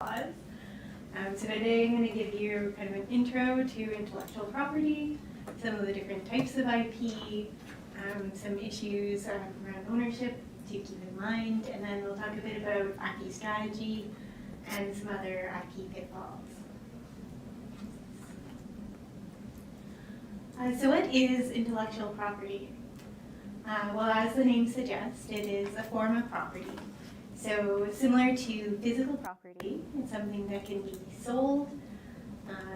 laws. So today I'm going to give you kind of an intro to intellectual property, some of the different types of IP, some issues around ownership to keep in mind, and then we'll talk a bit about IP strategy and some other IP pitfalls. So what is intellectual property? Well, as the name suggests, it is a form of property. So similar to physical property, it's something that can be sold,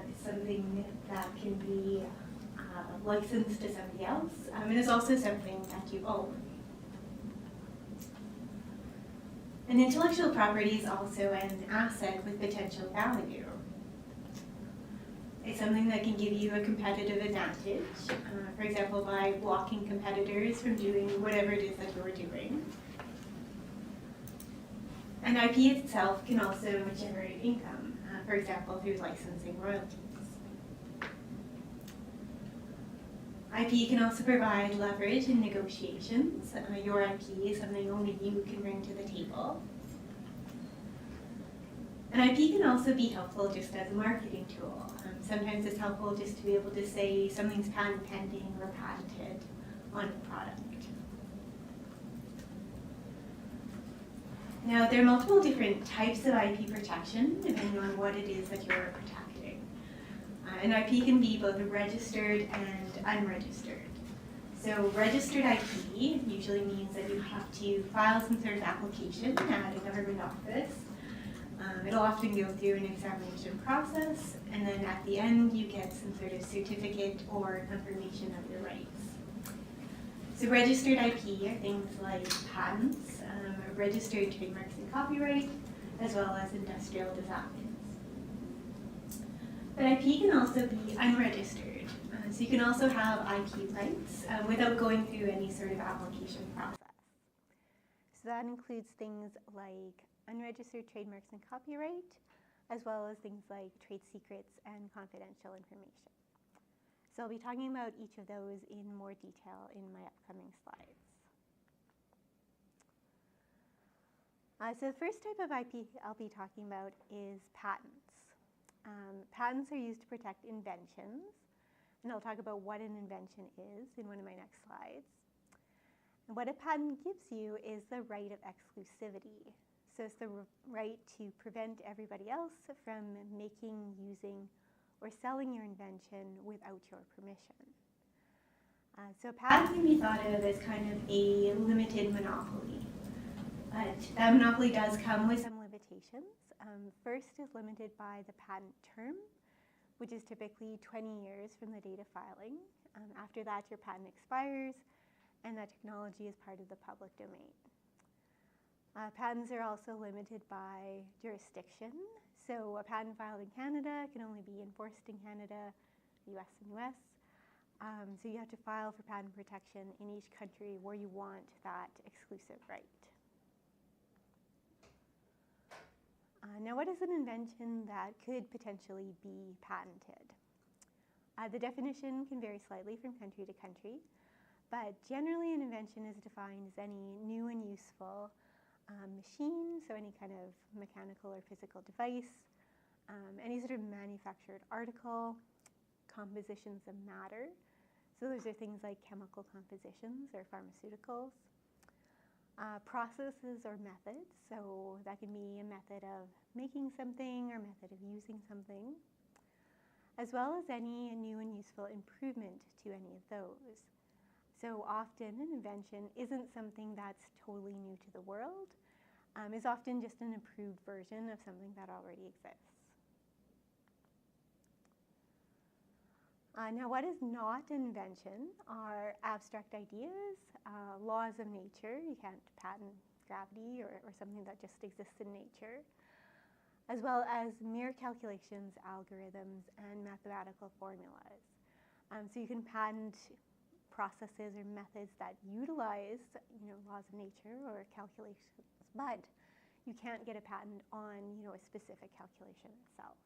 it's something that can be licensed to somebody else, and it's also something that you own. And intellectual property is also an asset with potential value. It's something that can give you a competitive advantage, for example, by blocking competitors from doing whatever it is that you're doing. And IP itself can also generate income, for example, through licensing royalties. IP can also provide leverage in negotiations. Your IP is something only you can bring to the table. And IP can also be helpful just as a marketing tool. Sometimes it's helpful just to be able to say something's patent pending or patented on a product. Now, there are multiple different types of IP protection depending on what it is that you're protecting. And IP can be both registered and unregistered. So registered IP usually means that you have to file some sort of application at a government office. It'll often go through an examination process, and then at the end you get some sort of certificate or confirmation of your rights. So registered IP are things like patents, registered trademarks and copyright, as well as industrial designs. But IP can also be unregistered. So you can also have IP rights without going through any sort of application process. So that includes things like unregistered trademarks and copyright, as well as things like trade secrets and confidential information. So I'll be talking about each of those in more detail in my upcoming slides. So the first type of IP I'll be talking about is patents. Patents are used to protect inventions, and I'll talk about what an invention is in one of my next slides. And what a patent gives you is the right of exclusivity. So it's the right to prevent everybody else from making, using, or selling your invention without your permission. So a patent can be thought of as kind of a limited monopoly. But that monopoly does come with some limitations. First is limited by the patent term, which is typically 20 years from the date of filing. After that, your patent expires, and that technology is part of the public domain. Patents are also limited by jurisdiction. So a patent filed in Canada can only be enforced in Canada, US and US. So you have to file for patent protection in each country where you want that exclusive right. Now, what is an invention that could potentially be patented? The definition can vary slightly from country to country, but generally an invention is defined as any new and useful machine, so any kind of mechanical or physical device, any sort of manufactured article, compositions of matter. So those are things like chemical compositions or pharmaceuticals. Processes or methods, so that can be a method of making something or method of using something, as well as any new and useful improvement to any of those. So often an invention isn't something that's totally new to the world. It's often just an improved version of something that already exists. Now, what is not an invention are abstract ideas, laws of nature. You can't patent gravity or something that just exists in nature, as well as mere calculations, algorithms, and mathematical formulas. So you can patent processes or methods that utilize, laws of nature or calculations, but you can't get a patent on, a specific calculation itself.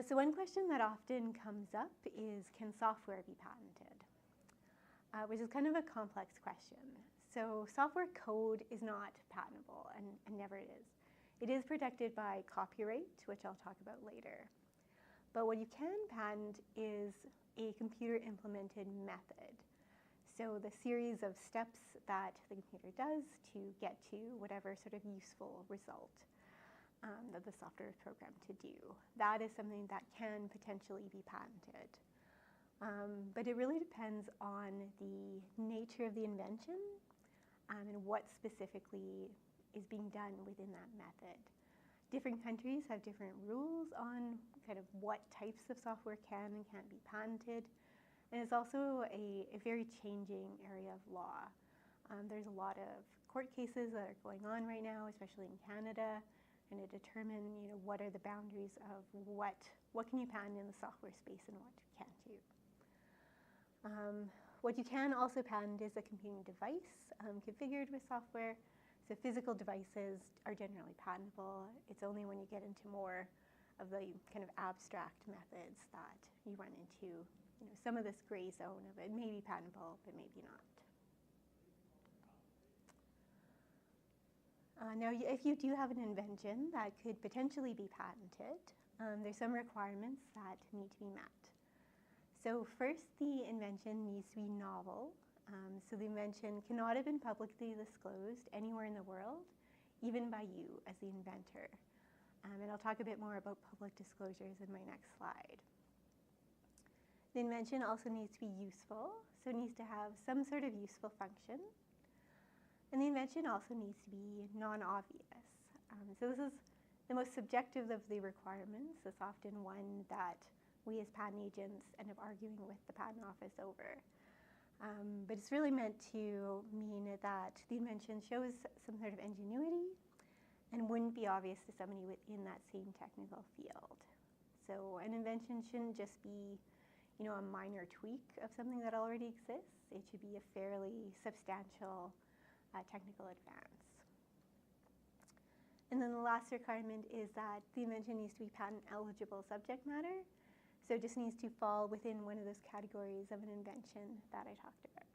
So one question that often comes up is, can software be patented? Which is kind of a complex question. So software code is not patentable and never is. It is protected by copyright, which I'll talk about later. But what you can patent is a computer-implemented method. So the series of steps that the computer does to get to whatever sort of useful result that the software is programmed to do. That is something that can potentially be patented. But it really depends on the nature of the invention and what specifically is being done within that method. Different countries have different rules on kind of what types of software can and can't be patented. And it's also a very changing area of law. There's a lot of court cases that are going on right now, especially in Canada, and to determine, what are the boundaries of what can you patent in the software space and what can't you. What you can also patent is a computing device configured with software. So physical devices are generally patentable. It's only when you get into more of the kind of abstract methods that you run into, some of this gray zone of it may be patentable, but maybe not. Now, if you do have an invention that could potentially be patented, there's some requirements that need to be met. So first, the invention needs to be novel. So the invention cannot have been publicly disclosed anywhere in the world, even by you as the inventor. And I'll talk a bit more about public disclosures in my next slide. The invention also needs to be useful, so it needs to have some sort of useful function. And the invention also needs to be non-obvious. So this is the most subjective of the requirements. It's often one that we as patent agents end up arguing with the patent office over. But it's really meant to mean that the invention shows some sort of ingenuity and wouldn't be obvious to somebody within that same technical field. So an invention shouldn't just be, a minor tweak of something that already exists. It should be a fairly substantial technical advance. And then the last requirement is that the invention needs to be patent-eligible subject matter. So it just needs to fall within one of those categories of an invention that I talked about.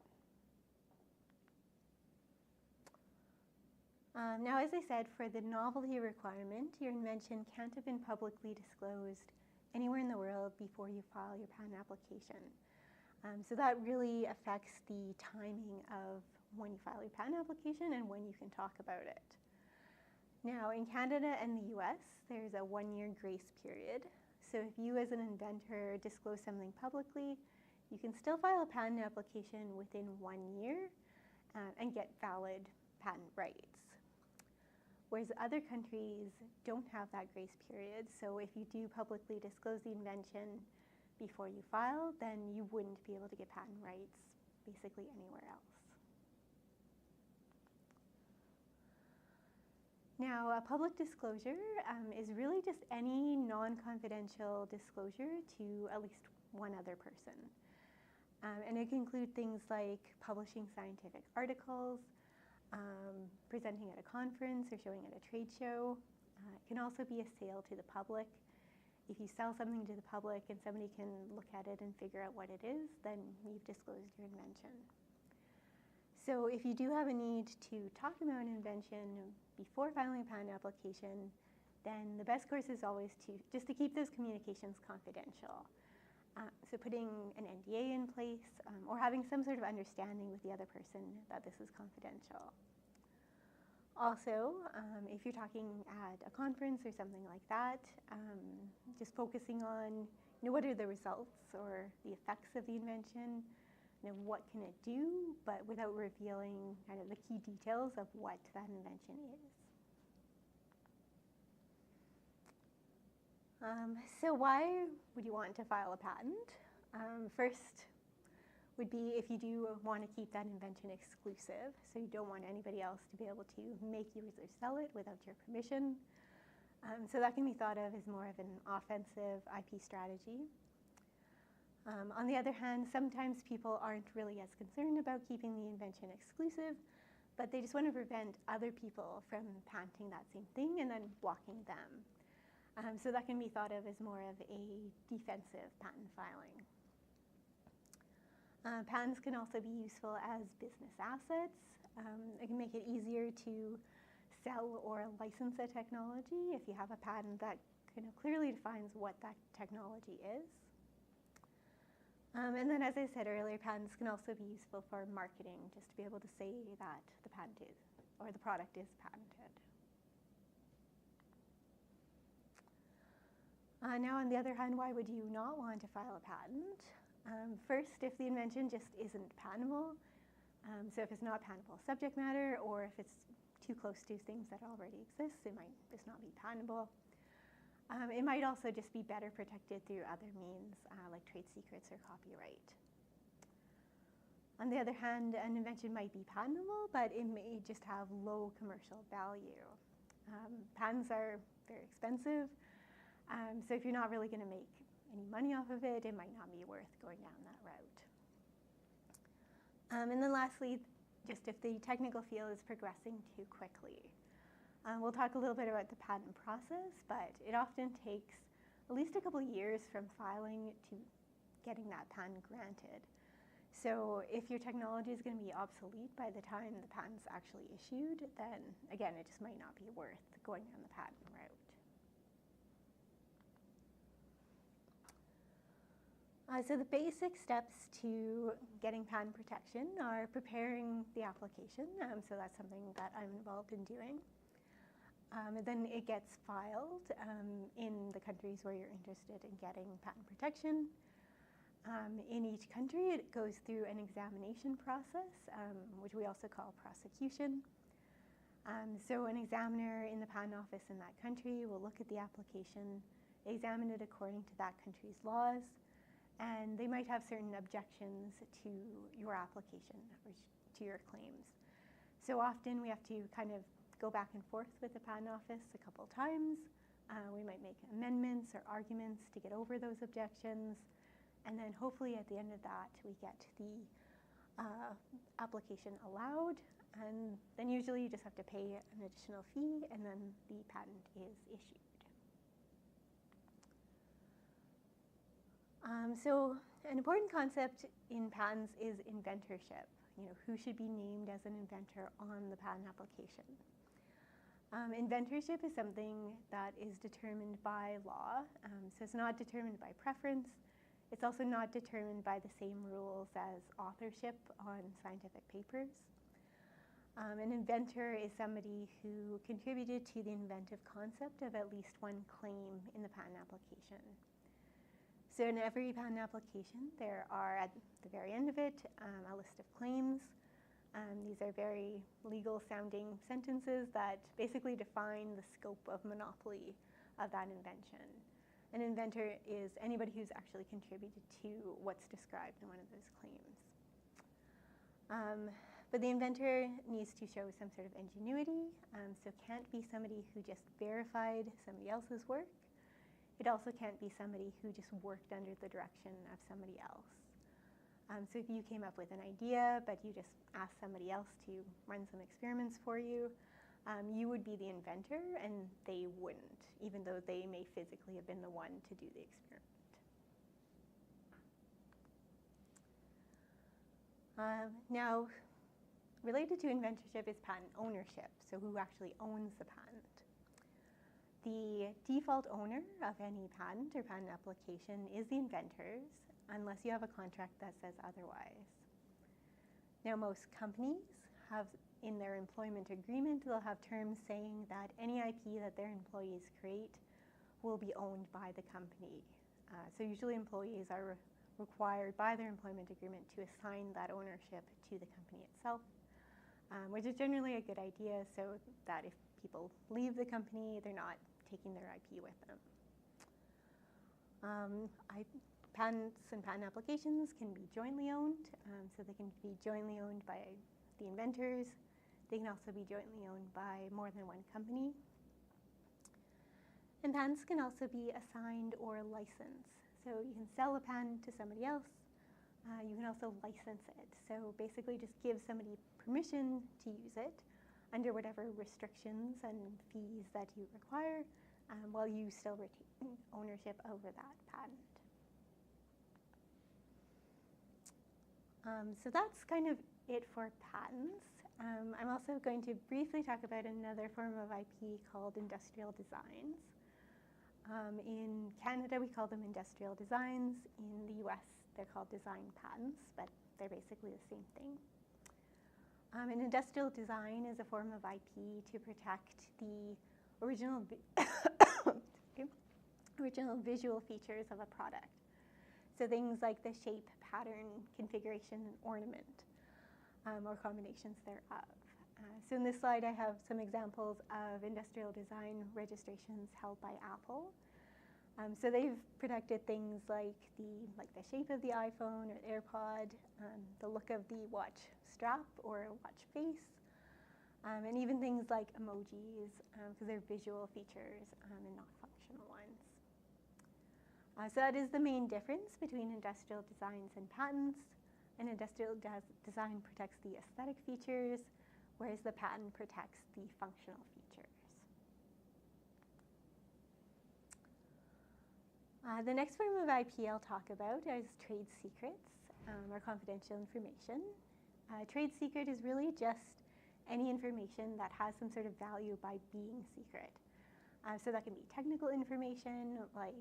Now, as I said, for the novelty requirement, your invention can't have been publicly disclosed anywhere in the world before you file your patent application. So that really affects the timing of when you file your patent application and when you can talk about it. Now, in Canada and the US, there's a 1-year grace period. So if you as an inventor disclose something publicly, you can still file a patent application within 1 year and get valid patent rights. Whereas other countries don't have that grace period, so if you do publicly disclose the invention before you file, then you wouldn't be able to get patent rights basically anywhere else. Now, a public disclosure is really just any non-confidential disclosure to at least one other person. And it can include things like publishing scientific articles, presenting at a conference or showing at a trade show. It can also be a sale to the public. If you sell something to the public and somebody can look at it and figure out what it is, then you've disclosed your invention. So if you do have a need to talk about an invention before filing a patent application, then the best course is always to keep those communications confidential. So putting an NDA in place or having some sort of understanding with the other person that this is confidential. Also, if you're talking at a conference or something like that, just focusing on what are the results or the effects of the invention, what can it do, but without revealing kind of the key details of what that invention is. So why would you want to file a patent? First would be if you do want to keep that invention exclusive, so you don't want anybody else to be able to make, use, or sell it without your permission. So that can be thought of as more of an offensive IP strategy. On the other hand, sometimes people aren't really as concerned about keeping the invention exclusive, but they just want to prevent other people from patenting that same thing and then blocking them. So that can be thought of as more of a defensive patent filing. Patents can also be useful as business assets. It can make it easier to sell or license a technology if you have a patent that kind of clearly defines what that technology is. And then, as I said earlier, patents can also be useful for marketing, just to be able to say that the patent is, or the product is patented. Now, on the other hand, why would you not want to file a patent? First, if the invention just isn't patentable, so if it's not patentable subject matter, or if it's too close to things that already exist, it might just not be patentable. It might also just be better protected through other means, like trade secrets or copyright. On the other hand, an invention might be patentable, but it may just have low commercial value. Patents are very expensive, so if you're not really going to make any money off of it, it might not be worth going down that route. And then lastly, just if the technical field is progressing too quickly. We'll talk a little bit about the patent process, but it often takes at least a couple of years from filing to getting that patent granted. So if your technology is going to be obsolete by the time the patent's actually issued, then again, it just might not be worth going down the patent route. So the basic steps to getting patent protection are preparing the application. So that's something that I'm involved in doing. And then it gets filed in the countries where you're interested in getting patent protection. In each country, it goes through an examination process, which we also call prosecution. So an examiner in the patent office in that country will look at the application, examine it according to that country's laws, and they might have certain objections to your application or to your claims. So often we have to kind of go back and forth with the patent office a couple times. We might make amendments or arguments to get over those objections. And then hopefully at the end of that, we get the application allowed. And then usually you just have to pay an additional fee, and then the patent is issued. So an important concept in patents is inventorship. Who should be named as an inventor on the patent application. Inventorship is something that is determined by law, so it's not determined by preference. It's also not determined by the same rules as authorship on scientific papers. An inventor is somebody who contributed to the inventive concept of at least one claim in the patent application. So in every patent application, there are, at the very end of it, a list of claims. These are very legal-sounding sentences that basically define the scope of monopoly of that invention. An inventor is anybody who's actually contributed to what's described in one of those claims. But the inventor needs to show some sort of ingenuity, so it can't be somebody who just verified somebody else's work. It also can't be somebody who just worked under the direction of somebody else. So if you came up with an idea, but you just asked somebody else to run some experiments for you, you would be the inventor, and they wouldn't, even though they may physically have been the one to do the experiment. Now, related to inventorship is patent ownership, so who actually owns the patent. The default owner of any patent or patent application is the inventors, unless you have a contract that says otherwise. Now, most companies have, in their employment agreement, they'll have terms saying that any IP that their employees create will be owned by the company. So usually employees are required by their employment agreement to assign that ownership to the company itself, which is generally a good idea, so that if people leave the company, they're not taking their IP with them. Patents and patent applications can be jointly owned, so they can be jointly owned by the inventors. They can also be jointly owned by more than one company. And patents can also be assigned or licensed. So you can sell a patent to somebody else. You can also license it. So basically just give somebody permission to use it under whatever restrictions and fees that you require, while you still retain ownership over that patent. So that's kind of it for patents. I'm also going to briefly talk about another form of IP called industrial designs. In Canada, we call them industrial designs. In the US, they're called design patents, but they're basically the same thing. An industrial design is a form of IP to protect the original visual features of a product. So things like the shape, pattern, configuration, and ornament, or combinations thereof. So in this slide, I have some examples of industrial design registrations held by Apple. So they've protected things like the shape of the iPhone or the AirPod, the look of the watch strap or watch face, and even things like emojis, because they're visual features and not functional ones. So that is the main difference between industrial designs and patents. An industrial design protects the aesthetic features, whereas the patent protects the functional features. The next form of IP I'll talk about is trade secrets, or confidential information. Trade secret is really just any information that has some sort of value by being secret. So that can be technical information like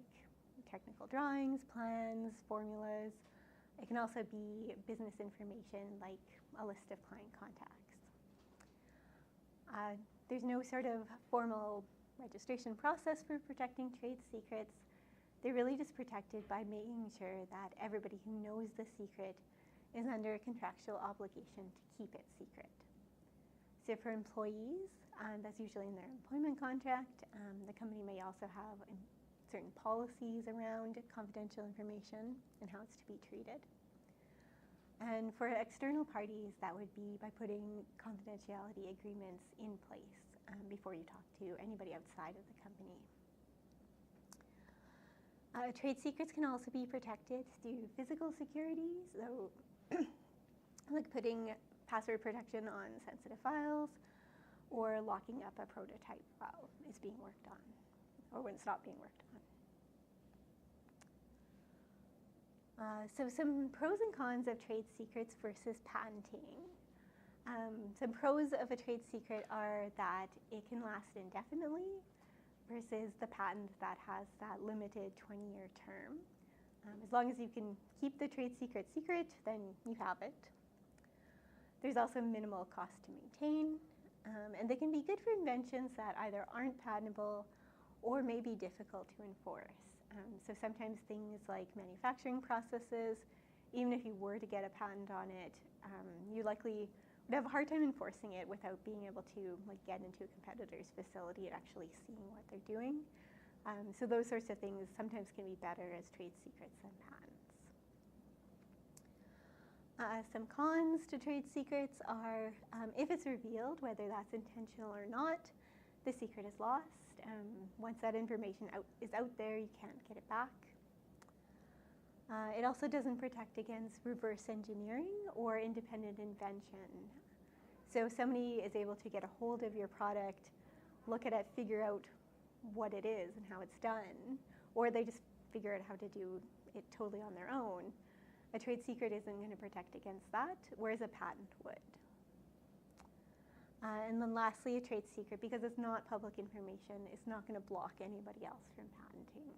technical drawings, plans, formulas. It can also be business information like a list of client contacts. There's no sort of formal registration process for protecting trade secrets. They're really just protected by making sure that everybody who knows the secret is under a contractual obligation to keep it secret. So for employees, that's usually in their employment contract. The company may also have certain policies around confidential information and how it's to be treated. And for external parties, that would be by putting confidentiality agreements in place before you talk to anybody outside of the company. Trade secrets can also be protected through physical security, so like putting password protection on sensitive files or locking up a prototype while it's being worked on or when it's not being worked on. So some pros and cons of trade secrets versus patenting. Some pros of a trade secret are that it can last indefinitely versus the patent that has that limited 20-year term. As long as you can keep the trade secret secret, then you have it. There's also minimal cost to maintain, and they can be good for inventions that either aren't patentable or may be difficult to enforce. So sometimes things like manufacturing processes, even if you were to get a patent on it, you likely would have a hard time enforcing it without being able to get into a competitor's facility and actually seeing what they're doing. So those sorts of things sometimes can be better as trade secrets than patents. Some cons to trade secrets are if it's revealed, whether that's intentional or not, the secret is lost. Once that information is out there, you can't get it back. It also doesn't protect against reverse engineering or independent invention. So if somebody is able to get a hold of your product, look at it, figure out what it is and how it's done, or they just figure out how to do it totally on their own, a trade secret isn't going to protect against that, whereas a patent would. And then lastly, a trade secret, because it's not public information, it's not going to block anybody else from patenting.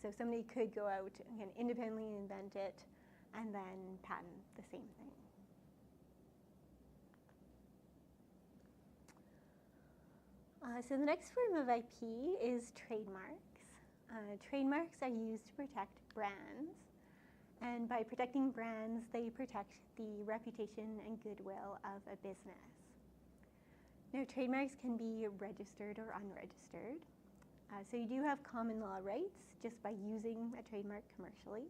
So somebody could go out and independently invent it and then patent the same thing. So the next form of IP is trademarks. Trademarks are used to protect brands. And by protecting brands, they protect the reputation and goodwill of a business. Now, trademarks can be registered or unregistered. So you do have common law rights just by using a trademark commercially.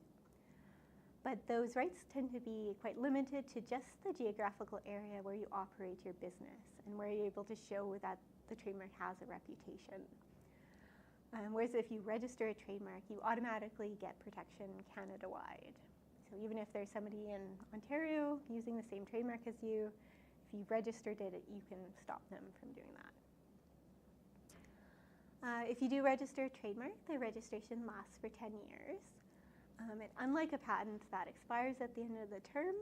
But those rights tend to be quite limited to just the geographical area where you operate your business and where you're able to show that the trademark has a reputation. Whereas if you register a trademark, you automatically get protection Canada-wide. So even if there's somebody in Ontario using the same trademark as you, if you've registered it, you can stop them from doing that. If you do register a trademark, the registration lasts for 10 years. And unlike a patent that expires at the end of the term,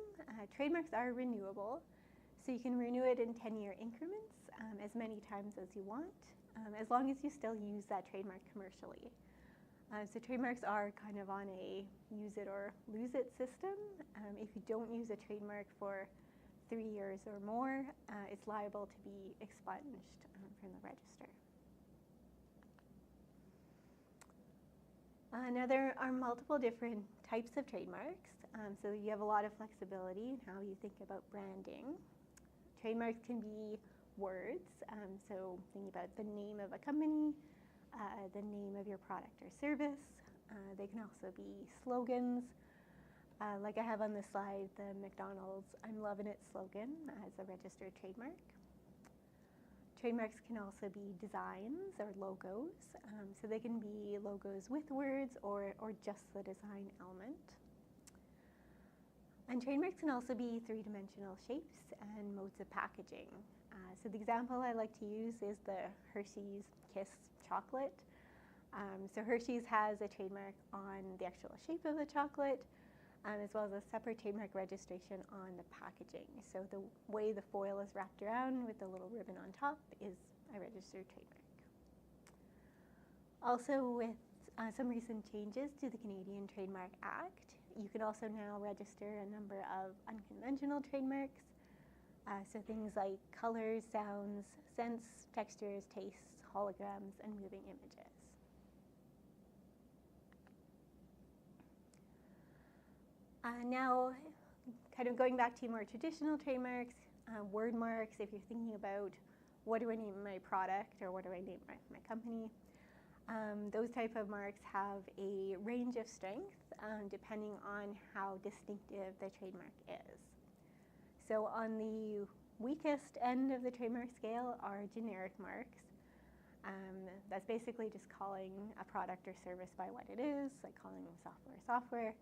trademarks are renewable. So you can renew it in 10-year increments, as many times as you want, as long as you still use that trademark commercially. So trademarks are kind of on a use it or lose it system. If you don't use a trademark for 3 years or more, it's liable to be expunged from the register. Now there are multiple different types of trademarks, so you have a lot of flexibility in how you think about branding. Trademarks can be words, so think about the name of a company, the name of your product or service. They can also be slogans, like I have on this slide, the McDonald's "I'm loving it" slogan as a registered trademark. Trademarks can also be designs or logos, so they can be logos with words or just the design element. And trademarks can also be three-dimensional shapes and modes of packaging. So the example I like to use is the Hershey's Kiss chocolate. So Hershey's has a trademark on the actual shape of the chocolate, as well as a separate trademark registration on the packaging. So the way the foil is wrapped around with the little ribbon on top is a registered trademark. Also, with some recent changes to the Canadian Trademark Act, you can also now register a number of unconventional trademarks. So things like colors, sounds, scents, textures, tastes, holograms, and moving images. Now, kind of going back to more traditional trademarks, word marks, if you're thinking about what do I name my product or what do I name my company, those type of marks have a range of strength depending on how distinctive the trademark is. So on the weakest end of the trademark scale are generic marks. That's basically just calling a product or service by what it is, like calling software.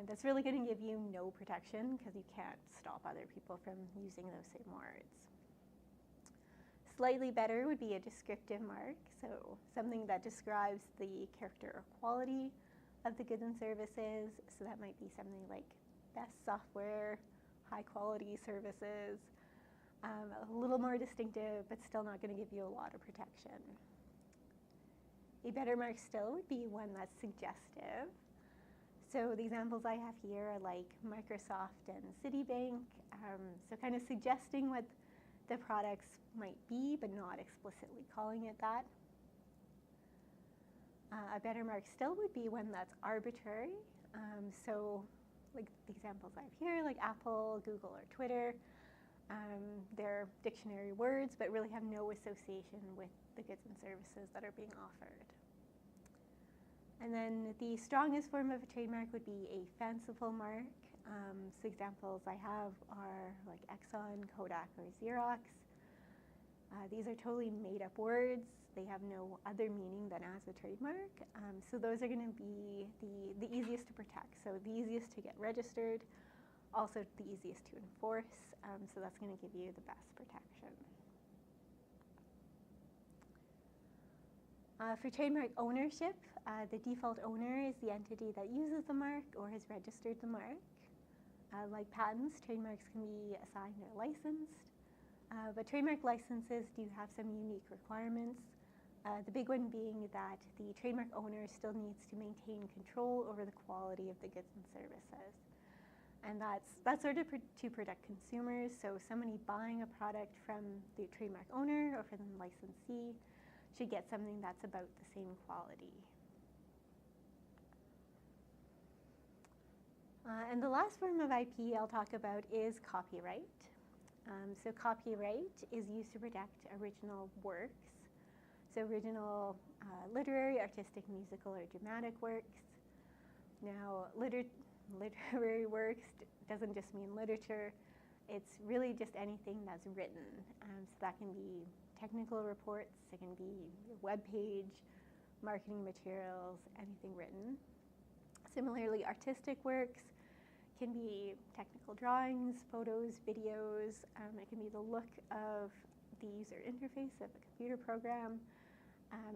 That's really going to give you no protection because you can't stop other people from using those same words. Slightly better would be a descriptive mark, so something that describes the character or quality of the goods and services. So that might be something like best software, high quality services, a little more distinctive, but still not going to give you a lot of protection. A better mark still would be one that's suggestive. So the examples I have here are like Microsoft and Citibank, so kind of suggesting what the products might be, but not explicitly calling it that. A better mark still would be one that's arbitrary. So like the examples I have here, like Apple, Google, or Twitter, they're dictionary words, but really have no association with the goods and services that are being offered. And then the strongest form of a trademark would be a fanciful mark. So examples I have are like Exxon, Kodak, or Xerox. These are totally made up words. They have no other meaning than as a trademark. So those are going to be the easiest to protect. So the easiest to get registered, also the easiest to enforce. So that's going to give you the best protection. For trademark ownership, the default owner is the entity that uses the mark or has registered the mark. Like patents, trademarks can be assigned or licensed, but trademark licenses do have some unique requirements. The big one being that the trademark owner still needs to maintain control over the quality of the goods and services. And that's sort of to protect consumers, so somebody buying a product from the trademark owner or from the licensee should get something that's about the same quality. And the last form of IP I'll talk about is copyright. So copyright is used to protect original works. So original literary, artistic, musical, or dramatic works. Now, literary works doesn't just mean literature. It's really just anything that's written. So that can be technical reports, it can be your web page, marketing materials, anything written. Similarly, artistic works can be technical drawings, photos, videos. It can be the look of the user interface of a computer program.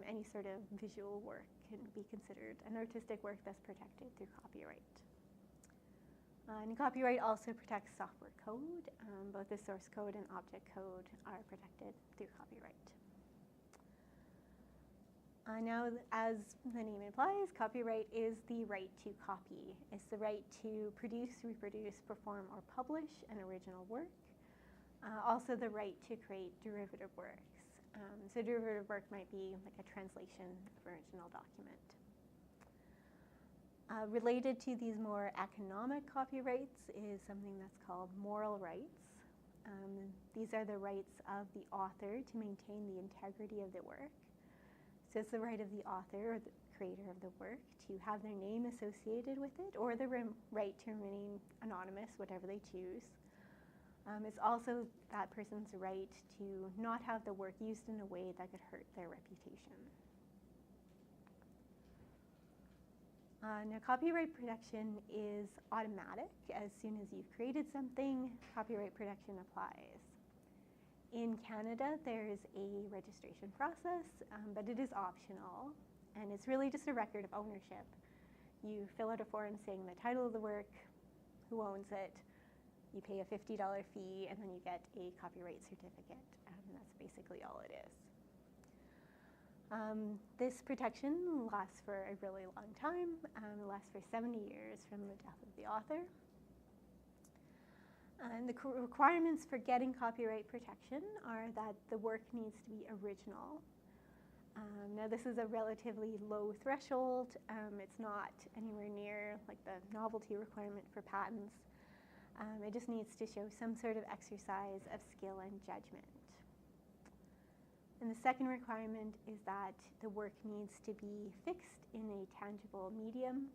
Any sort of visual work can be considered an artistic work that's protected through copyright. And copyright also protects software code. Both the source code and object code are protected through copyright. Now, as the name implies, copyright is the right to copy. It's the right to produce, reproduce, perform, or publish an original work. Also the right to create derivative works. So derivative work might be like a translation of original document. Related to these more economic copyrights is something that's called moral rights. These are the rights of the author to maintain the integrity of the work. So it's the right of the author or the creator of the work to have their name associated with it, or the right to remain anonymous, whatever they choose. It's also that person's right to not have the work used in a way that could hurt their reputation. Now, copyright protection is automatic. As soon as you've created something, copyright protection applies. In Canada, there's a registration process, but it is optional, and it's really just a record of ownership. You fill out a form saying the title of the work, who owns it, you pay a $50 fee, and then you get a copyright certificate, and that's basically all it is. This protection lasts for a really long time. It lasts for 70 years from the death of the author. And the requirements for getting copyright protection are that the work needs to be original. Now, this is a relatively low threshold. It's not anywhere near like the novelty requirement for patents. It just needs to show some sort of exercise of skill and judgment. And the second requirement is that the work needs to be fixed in a tangible medium.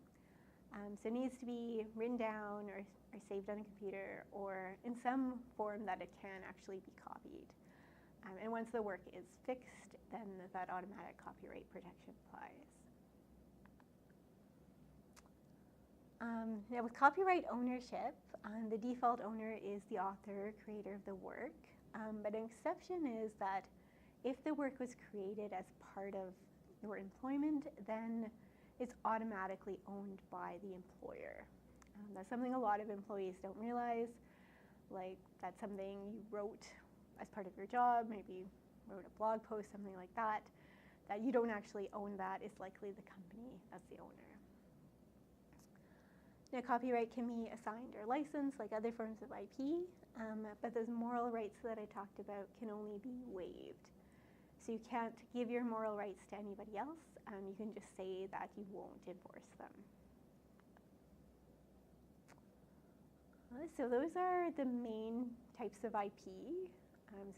So it needs to be written down or saved on a computer or in some form that it can actually be copied. And once the work is fixed, then that automatic copyright protection applies. Now, with copyright ownership, the default owner is the author, creator of the work. But an exception is that if the work was created as part of your employment, then it's automatically owned by the employer. That's something a lot of employees don't realize. Like, that's something you wrote as part of your job, maybe wrote a blog post, something like that, that you don't actually own that. It's likely the company that's the owner. Now, copyright can be assigned or licensed like other forms of IP, but those moral rights that I talked about can only be waived. So you can't give your moral rights to anybody else. You can just say that you won't enforce them. So those are the main types of IP.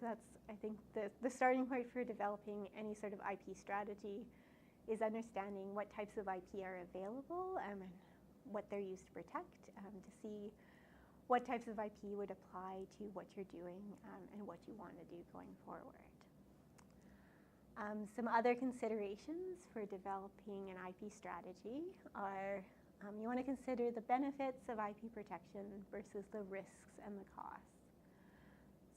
So that's, I think, the starting point for developing any sort of IP strategy is understanding what types of IP are available and what they're used to protect, to see what types of IP would apply to what you're doing and what you want to do going forward. Some other considerations for developing an IP strategy are you want to consider the benefits of IP protection versus the risks and the costs.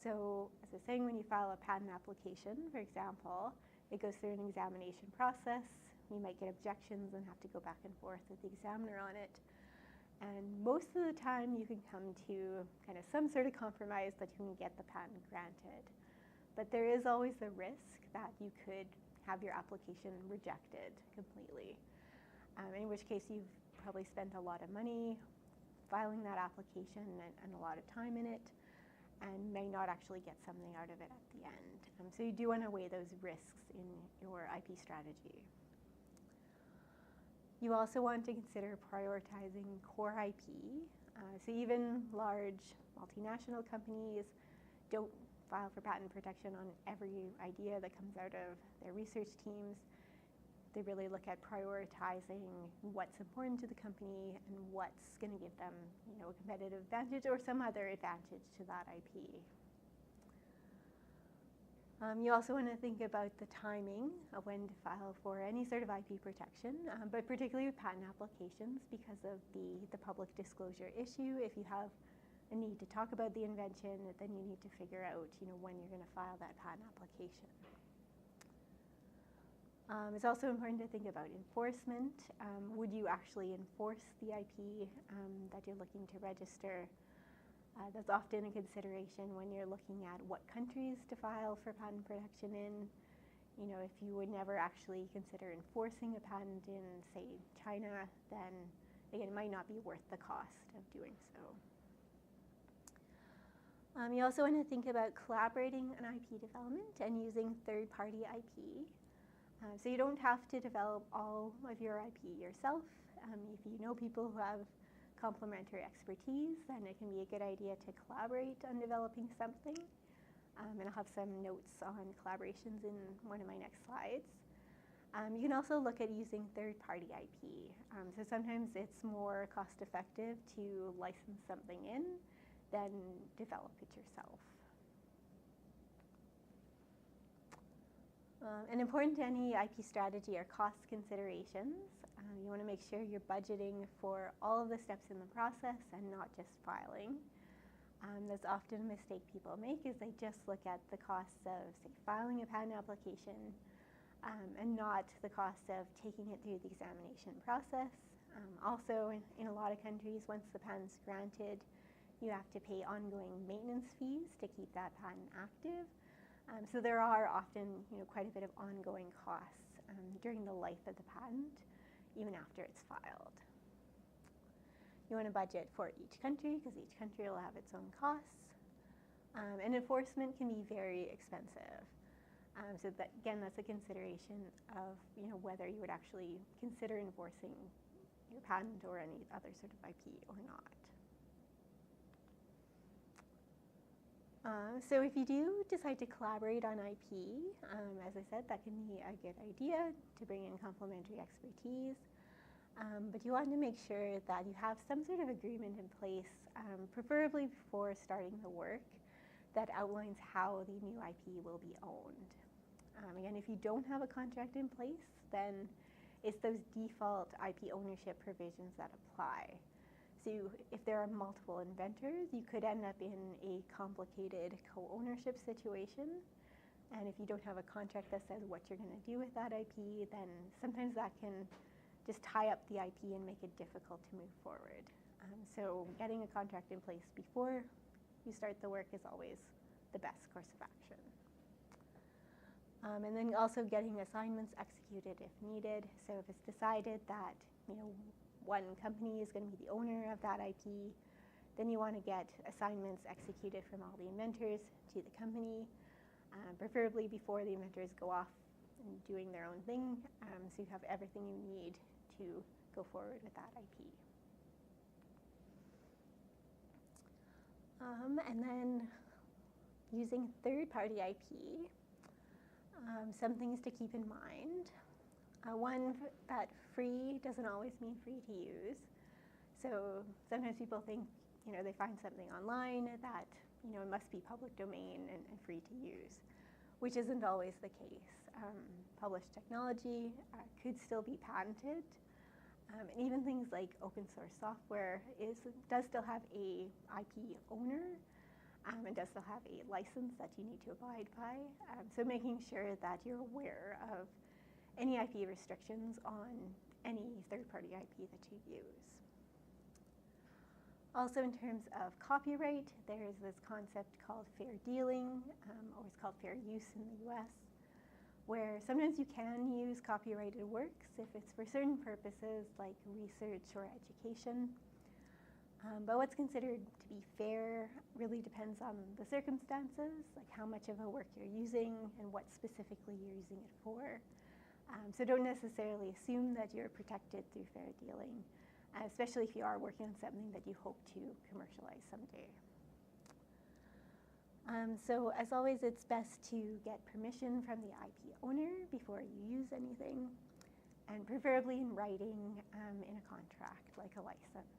So, as I was saying, when you file a patent application, for example, it goes through an examination process. You might get objections and have to go back and forth with the examiner on it. And most of the time, you can come to kind of some sort of compromise that you can get the patent granted. But there is always the risk that you could have your application rejected completely, in which case you've probably spent a lot of money filing that application and a lot of time in it, and may not actually get something out of it at the end. So you do want to weigh those risks in your IP strategy. You also want to consider prioritizing core IP. So even large multinational companies don't file for patent protection on every idea that comes out of their research teams. They really look at prioritizing what's important to the company and what's going to give them, a competitive advantage or some other advantage to that IP. You also want to think about the timing of when to file for any sort of IP protection, but particularly with patent applications because of the public disclosure issue. If you have a need to talk about the invention, then you need to figure out, when you're going to file that patent application. It's also important to think about enforcement. Would you actually enforce the IP that you're looking to register? That's often a consideration when you're looking at what countries to file for patent protection in. You know, if you would never actually consider enforcing a patent in, say, China, then again, it might not be worth the cost of doing so. You also want to think about collaborating on IP development and using third-party IP. So you don't have to develop all of your IP yourself. If you know people who have complementary expertise, then it can be a good idea to collaborate on developing something. And I'll have some notes on collaborations in one of my next slides. You can also look at using third-party IP. So sometimes it's more cost-effective to license something in than develop it yourself. And important to any IP strategy are cost considerations. You want to make sure you're budgeting for all of the steps in the process and not just filing. That's often a mistake people make, is they just look at the costs of, say, filing a patent application and not the cost of taking it through the examination process. Also, in a lot of countries, once the patent's granted, you have to pay ongoing maintenance fees to keep that patent active. So there are often, quite a bit of ongoing costs during the life of the patent, even after it's filed. You want to budget for each country because each country will have its own costs. And enforcement can be very expensive. So that, again, that's a consideration of whether you would actually consider enforcing your patent or any other sort of IP or not. So if you do decide to collaborate on IP, as I said, that can be a good idea to bring in complementary expertise. But you want to make sure that you have some sort of agreement in place, preferably before starting the work, that outlines how the new IP will be owned. Again, if you don't have a contract in place, then it's those default IP ownership provisions that apply. So if there are multiple inventors, you could end up in a complicated co-ownership situation. And if you don't have a contract that says what you're going to do with that IP, then sometimes that can just tie up the IP and make it difficult to move forward. So getting a contract in place before you start the work is always the best course of action. And then also getting assignments executed if needed. So if it's decided that one company is going to be the owner of that IP, then you want to get assignments executed from all the inventors to the company, preferably before the inventors go off and doing their own thing, so you have everything you need to go forward with that IP. And then using third-party IP, some things to keep in mind. One, that free doesn't always mean free to use. So sometimes people think, they find something online that, it must be public domain and free to use, which isn't always the case. Published technology could still be patented. And even things like open source software does still have a IP owner and does still have a license that you need to abide by. So making sure that you're aware of any IP restrictions on any third-party IP that you use. Also, in terms of copyright, there's this concept called fair dealing, or it's called fair use in the US, where sometimes you can use copyrighted works if it's for certain purposes like research or education. But what's considered to be fair really depends on the circumstances, like how much of a work you're using and what specifically you're using it for. So don't necessarily assume that you're protected through fair dealing, especially if you are working on something that you hope to commercialize someday. So as always, it's best to get permission from the IP owner before you use anything, and preferably in writing in a contract, like a license.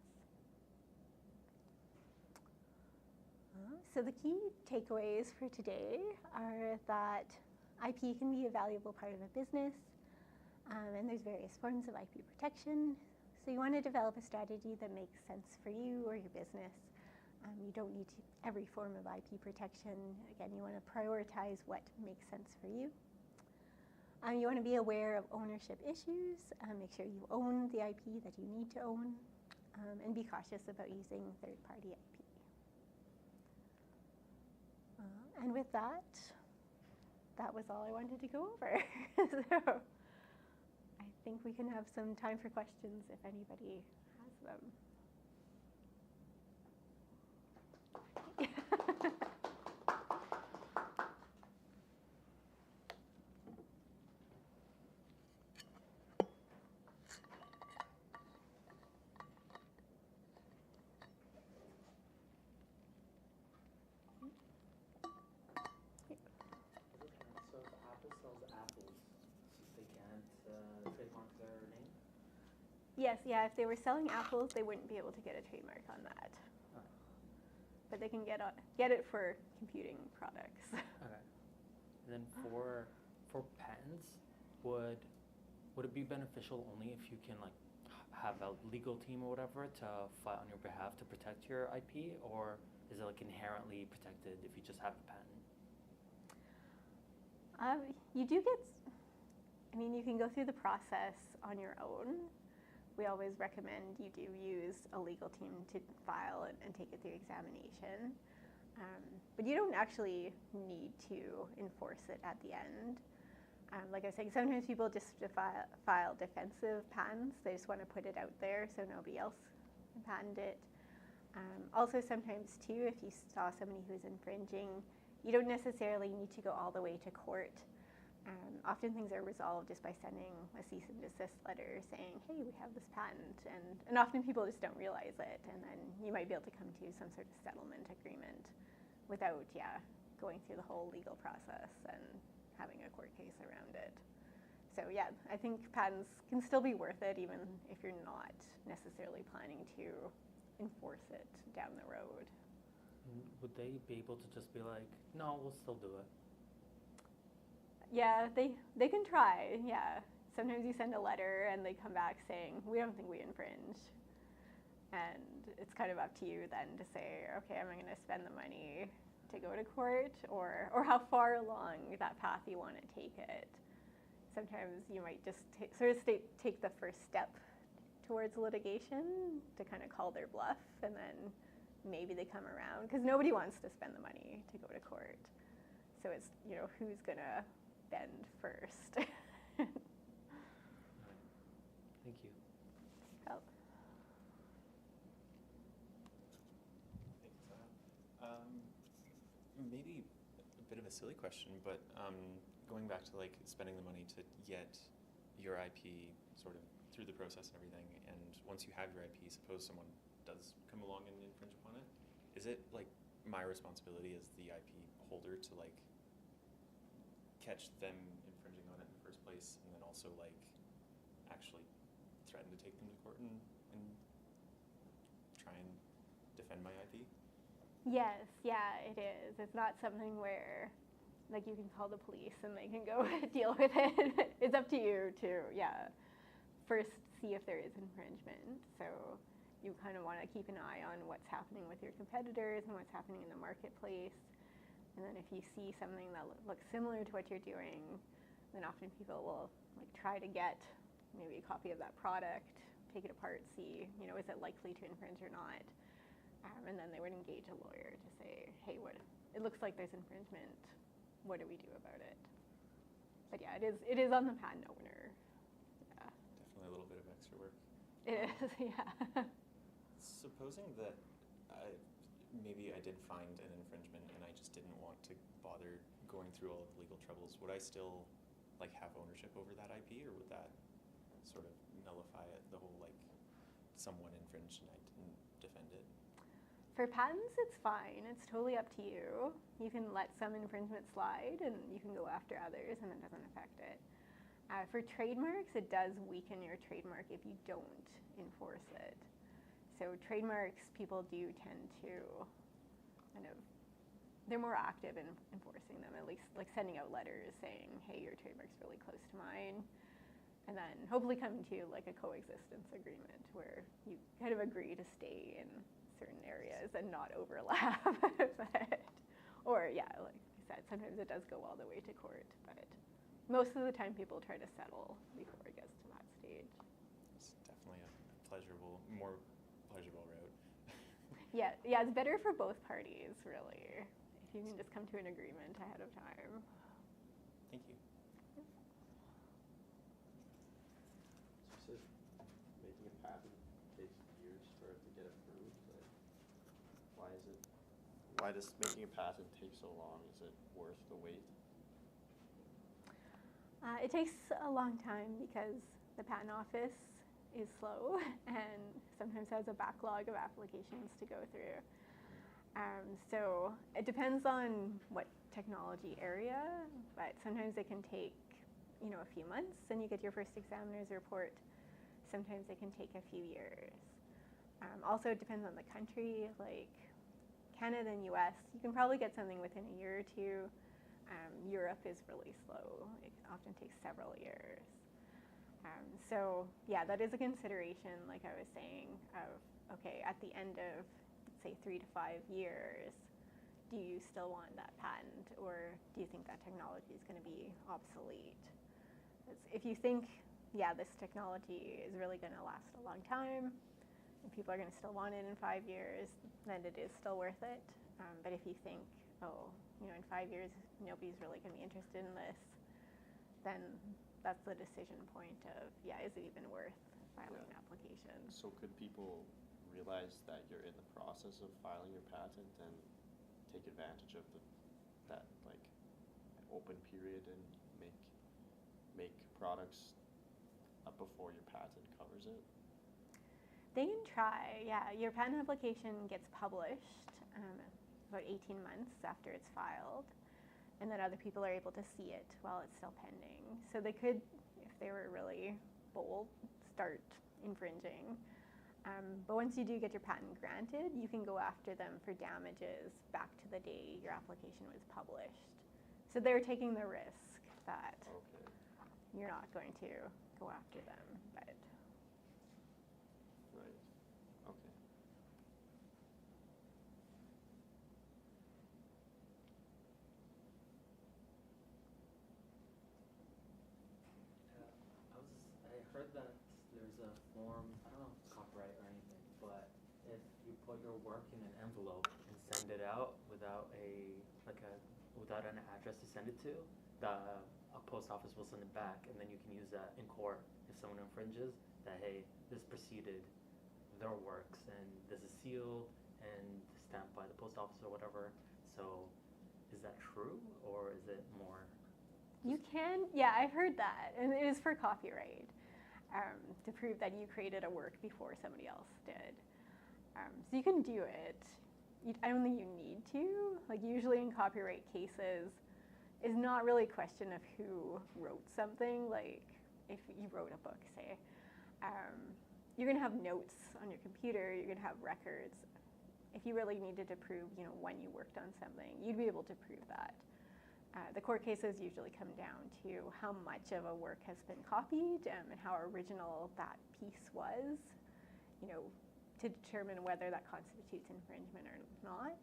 So the key takeaways for today are that IP can be a valuable part of a business, and there's various forms of IP protection. So you want to develop a strategy that makes sense for you or your business. You don't need every form of IP protection. Again, you want to prioritize what makes sense for you. You want to be aware of ownership issues, make sure you own the IP that you need to own, and be cautious about using third-party IP. And with that was all I wanted to go over. So I think we can have some time for questions if anybody has them. Yes, yeah, if they were selling apples, they wouldn't be able to get a trademark on that. Oh. But they can get it for computing products. Okay. And then for patents, would it be beneficial only if you can like have a legal team or whatever to fight on your behalf to protect your IP, or is it like inherently protected if you just have a patent? You do get, I mean, you can go through the process on your own. We always recommend you do use a legal team to file and take it through examination. But you don't actually need to enforce it at the end. Like I was saying, sometimes people just file defensive patents. They just want to put it out there so nobody else can patent it. Also sometimes too, if you saw somebody who's infringing, you don't necessarily need to go all the way to court. Often things are resolved just by sending a cease and desist letter saying, hey, we have this patent, and often people just don't realize it, and then you might be able to come to some sort of settlement agreement without, going through the whole legal process and having a court case around it. So yeah, I think patents can still be worth it even if you're not necessarily planning to enforce it down the road. Would they be able to just be like, no, we'll still do it? Yeah, they can try, yeah. Sometimes you send a letter and they come back saying, we don't think we infringe. And it's kind of up to you then to say, okay, am I going to spend the money to go to court, or how far along that path you want to take it. Sometimes you might just take the first step towards litigation to kind of call their bluff, and then maybe they come around, because nobody wants to spend the money to go to court. So it's, who's going to bend first. Thank you. Oh. Maybe a bit of a silly question, but going back to like spending the money to get your IP sort of through the process and everything, and once you have your IP, suppose someone does come along and infringe upon it, is it like my responsibility as the IP holder to like catch them infringing on it in the first place, and then also like actually threaten to take them to court and try and defend my IP? Yes, yeah, it is. It's not something where like you can call the police and they can go deal with it. It's up to you to, first see if there is infringement. So you kind of want to keep an eye on what's happening with your competitors and what's happening in the marketplace. And then if you see something that looks similar to what you're doing, then often people will like try to get maybe a copy of that product, take it apart, see, is it likely to infringe or not? And then they would engage a lawyer to say, hey, it looks like there's infringement. What do we do about it? But yeah, it is on the patent owner. Yeah. Definitely a little bit of extra work. It is, yeah. Supposing that maybe I did find an infringement and I just didn't want to bother going through all of the legal troubles, would I still like have ownership over that IP, or would that sort of nullify it, the whole like someone infringed and I didn't defend it? For patents, it's fine. It's totally up to you. You can let some infringement slide and you can go after others and it doesn't affect it. For trademarks, it does weaken your trademark if you don't enforce it. So trademarks, people do tend to they're more active in enforcing them, at least like sending out letters saying, hey, your trademark's really close to mine. And then hopefully coming to like a coexistence agreement where you kind of agree to stay in certain areas and not overlap. Or like I said, sometimes it does go all the way to court, but most of the time people try to settle before it gets to that stage. It's definitely a more pleasurable route. Yeah, it's better for both parties, really, if you can just come to an agreement ahead of time. Thank you. So you said making a patent takes years for it to get approved. Like, why does making a patent take so long? Is it worth the wait? It takes a long time because the patent office is slow and sometimes has a backlog of applications to go through. So it depends on what technology area, but sometimes it can take, a few months and you get your first examiner's report. Sometimes it can take a few years. Also, it depends on the country, like Canada and US, you can probably get something within a year or two. Europe is really slow. It often takes several years. So yeah, that is a consideration, like I was saying, of, okay, at the end of, say, 3 to 5 years, do you still want that patent, or do you think that technology is going to be obsolete? If you think, yeah, this technology is really going to last a long time, and people are going to still want it in 5 years, then it is still worth it. But if you think, in 5 years, nobody's really going to be interested in this, then that's the decision point of, is it even worth filing an application? So could people realize that you're in the process of filing your patent and take advantage of that open period and make products before your patent covers it? They can try, yeah. Your patent application gets published about 18 months after it's filed, and then other people are able to see it while it's still pending. So they could, if they were really bold, start infringing. But once you do get your patent granted, you can go after them for damages back to the day your application was published. So they're taking the risk that you're not going to go after them. But right. Okay. I heard that there's a form, I don't know if it's copyright or anything, but if you put your work in an envelope and send it out without without an address to send it to, a post office will send it back, and then you can use that in court if someone infringes, that hey, this preceded their works and this is sealed and stamped by the post office or whatever. So is that true, or is it more? you can, yeah, I've heard that, and it is for copyright, to prove that you created a work before somebody else did. So you can do it. I don't think you need to. Like, usually in copyright cases, it's not really a question of who wrote something. Like, if you wrote a book, say, you're going to have notes on your computer, you're going to have records. If you really needed to prove, when you worked on something, you'd be able to prove that. The court cases usually come down to how much of a work has been copied and how original that piece was, to determine whether that constitutes infringement or not.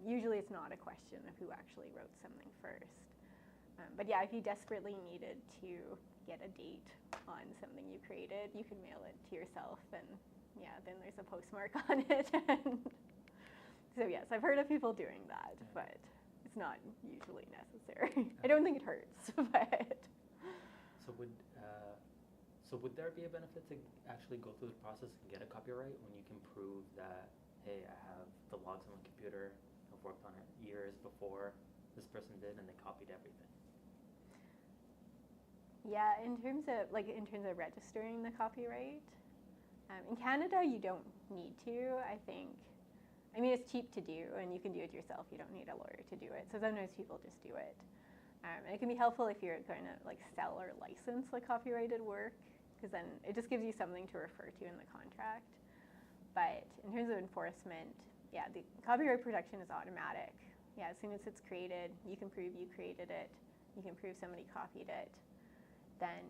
Usually it's not a question of who actually wrote something first. But yeah, if you desperately needed to get a date on something you created, you can mail it to yourself, and then there's a postmark on it. So yes, I've heard of people doing that, but it's not usually necessary. I don't think it hurts, but. So would there be a benefit to actually go through the process and get a copyright when you can prove that, hey, I have the logs on my computer, I've worked on it years before this person did, and they copied everything? Yeah, in terms of registering the copyright, in Canada you don't need to, I think. I mean, it's cheap to do, and you can do it yourself. You don't need a lawyer to do it. So sometimes people just do it. And it can be helpful if you're going to sell or license copyrighted work, because then it just gives you something to refer to in the contract. But in terms of enforcement, the copyright protection is automatic. As soon as it's created, you can prove you created it. You can prove somebody copied it. Then,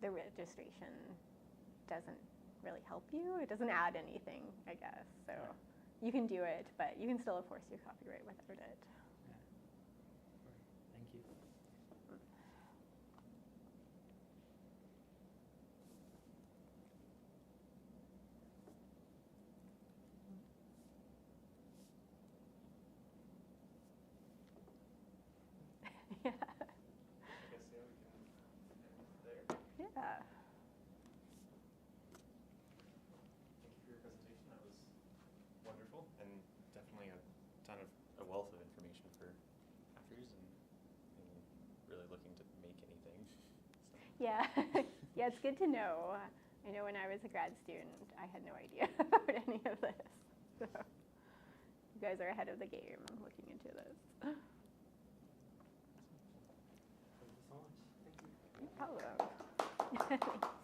the registration doesn't really help you. It doesn't add anything, I guess. So you can do it, but you can still enforce your copyright without it. Thank you. really looking to make anything. So. Yeah, yeah, it's good to know. I know when I was a grad student, I had no idea about any of this. So you guys are ahead of the game looking into this. Thank you so much. Thank you. No problem.